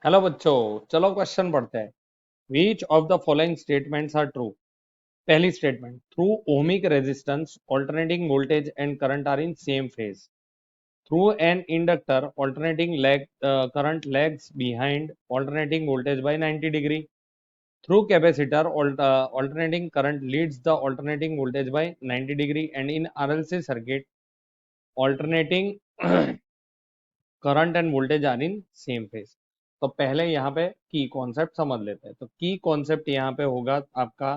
Hello बच्चों, चलो question पढ़ते हैं। Which of the following statements are true. पहली statement, through ohmic resistance alternating voltage and current are in same phase. Through an inductor alternating current lags behind alternating voltage by 90 degree. Through capacitor alternating current leads the alternating voltage by 90 degree and in RLC circuit alternating current and voltage are in same phase. तो पहले यहाँ पे की concept समझ लेते हैं। तो की कॉन्सेप्ट यहाँ पे होगा आपका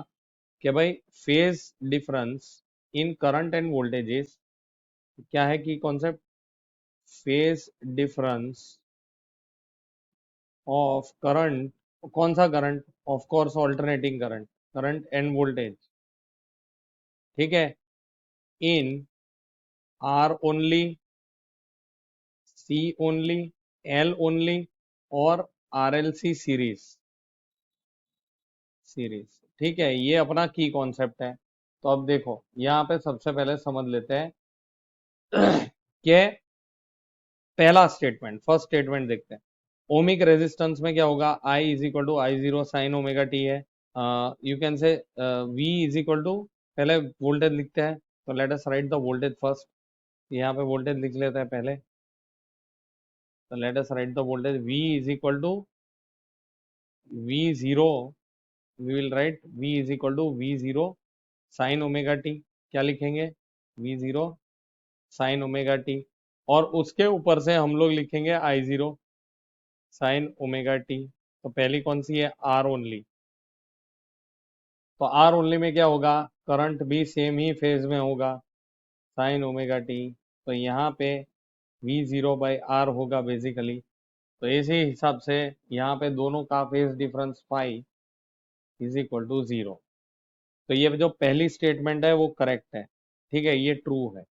कि भाई phase difference in current and voltages. क्या है की concept? Phase difference of current. कौन सा current? Of course alternating current, current and voltage. ठीक है, in R only, C only, L only और R L C series. Series ठीक है, ये अपना की कॉन्सेप्ट है। तो अब देखो यहाँ पे सबसे पहले समझ लेते हैं कि पहला स्टेटमेंट, फर्स्ट स्टेटमेंट देखते हैं। ओमिक रेजिस्टेंस में क्या होगा? I is equal to I zero sine omega T है। You can say V is equal to, पहले वोल्टेज लिखते हैं। तो let us write the voltage first. यहाँ पे वोल्टेज लिख लेते हैं पहले। तो let us write the voltage. V is equal to V zero, we will write V is equal to V zero sine omega T. क्या लिखेंगे? V zero sine omega T. और उसके ऊपर से हम लोग लिखेंगे I zero sine omega T. तो पहली कौन सी है? R only. तो आर ओनली में क्या होगा? करंट भी सेम ही फेज में होगा, साइन ओमेगा टी। तो यहाँ पे वी जीरो बाई आर होगा बेसिकली। तो इसी हिसाब से यहाँ पे दोनों का phase difference phi is equal to zero. तो ये जो पहली स्टेटमेंट है वो करेक्ट है। ठीक है, ये ट्रू है।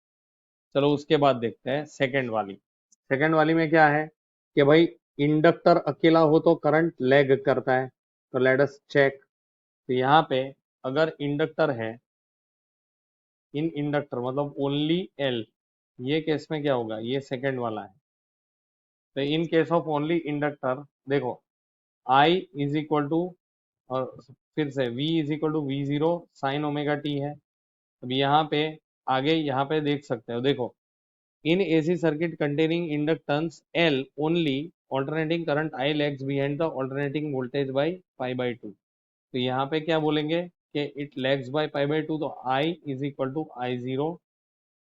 चलो उसके बाद देखते हैं सेकंड वाली। सेकंड वाली में क्या है कि भाई इंडक्टर अकेला हो तो करंट लैग करता है। तो लेट अस चेक। तो यहाँ पे अगर इंडक्टर है, इन इंडक्टर मतलब ओनली एल, ये केस में क्या होगा? ये सेकंड वाला है। तो in case of only inductor देखो, आई इज इक्वल टू, और फिर से v is equal to V zero sine omega T है। अब यहाँ पे आगे यहाँ पे देख सकते हो, देखो in AC circuit containing inductance L only alternating current I lags behind the alternating voltage by pi by two. तो यहाँ पे क्या बोलेंगे कि it lags by pi by two. तो I is equal to I zero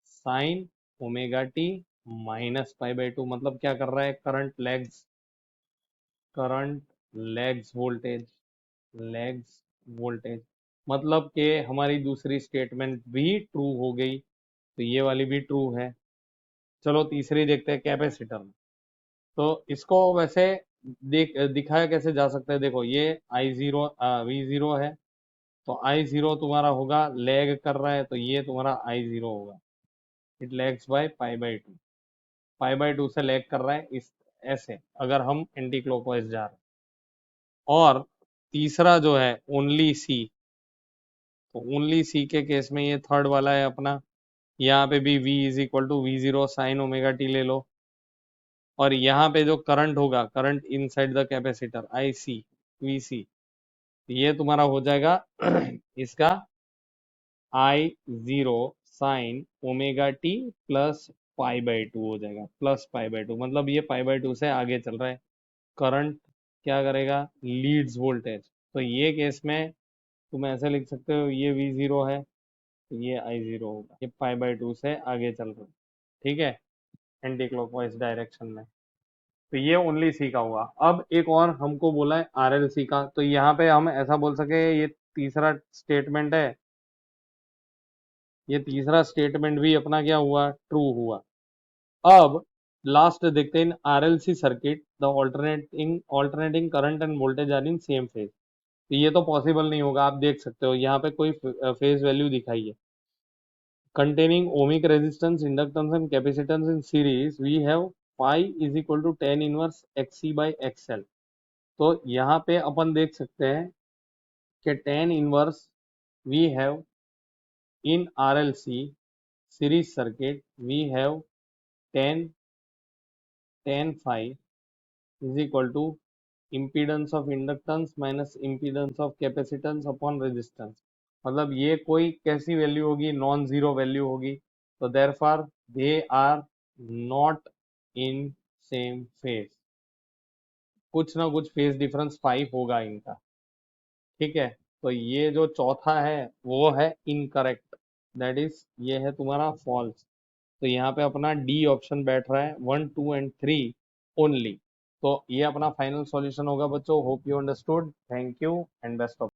sine omega T minus pi by two. मतलब क्या कर रहा है? Current lags, current lags voltage, lags voltage. मतलब कि हमारी दूसरी स्टेटमेंट भी ट्रू हो गई। तो ये वाली भी ट्रू है। चलो तीसरी देखते हैं, कैपेसिटर। तो इसको वैसे दिखाया कैसे जा सकता है? देखो ये आई जीरो वी जीरो है। तो आई जीरो तुम्हारा होगा, लैग कर रहा है, तो ये तुम्हारा आई जीरो होगा। It lags by pi by two, pi by two से लैग कर रहा है इस, ऐसे अगर हम एंटी क्लॉकवाइज जा रहे हैं। और तीसरा जो है ओनली सी, तो ओनली सी के केस में ये थर्ड वाला है अपना। यहाँ पे भी v is equal to V zero sine omega T ले लो। और यहाँ पे जो करंट होगा, current inside the capacitor I C, V C, ये तुम्हारा हो जाएगा इसका I zero sine omega T plus pi by two हो जाएगा। प्लस पाई बाई टू मतलब ये पाई बाई टू से आगे चल रहा है। करंट क्या करेगा? Leads voltage. तो ये केस में तुम ऐसे लिख सकते हो, ये वी जीरो है तो ये आई जीरो होगा, ये पाई बाई टू से आगे चल रहा है। ठीक है, एंटी क्लॉकवाइज डायरेक्शन में। तो ये ओनली सी का हुआ। अब एक और हमको बोला है आर एल सी का। तो यहाँ पे हम ऐसा बोल सके, ये तीसरा स्टेटमेंट है, ये तीसरा स्टेटमेंट भी अपना क्या हुआ? ट्रू हुआ। अब लास्ट देखते हैं, R L C circuit the alternating current and voltage are in same phase. तो ये तो पॉसिबल नहीं होगा। आप देख सकते हो यहाँ पे कोई फेज वैल्यू दिखाई है। Containing ohmic resistance, inductance and capacitance in series, we have phi is equal to tan inverse XC by XL। तो यहाँ पे अपन देख सकते हैं कि tan inverse we have in RLC series circuit, we have tan phi is equal to impedance of inductance minus impedance of capacitance upon resistance, मतलब ये कोई कैसी वैल्यू होगी, नॉन जीरो वैल्यू होगी, तो therefore they are not in same phase, कुछ ना कुछ फेज डिफरेंस 5 होगा इनका, ठीक है। तो ये जो चौथा है वो है इनकरेक्ट, दैट इज ये है तुम्हारा फॉल्स। तो यहाँ पे अपना डी ऑप्शन बैठ रहा है, 1 2 एंड 3 ओनली। तो ये अपना फाइनल सॉल्यूशन होगा बच्चों। Hope you understood, thank you and best of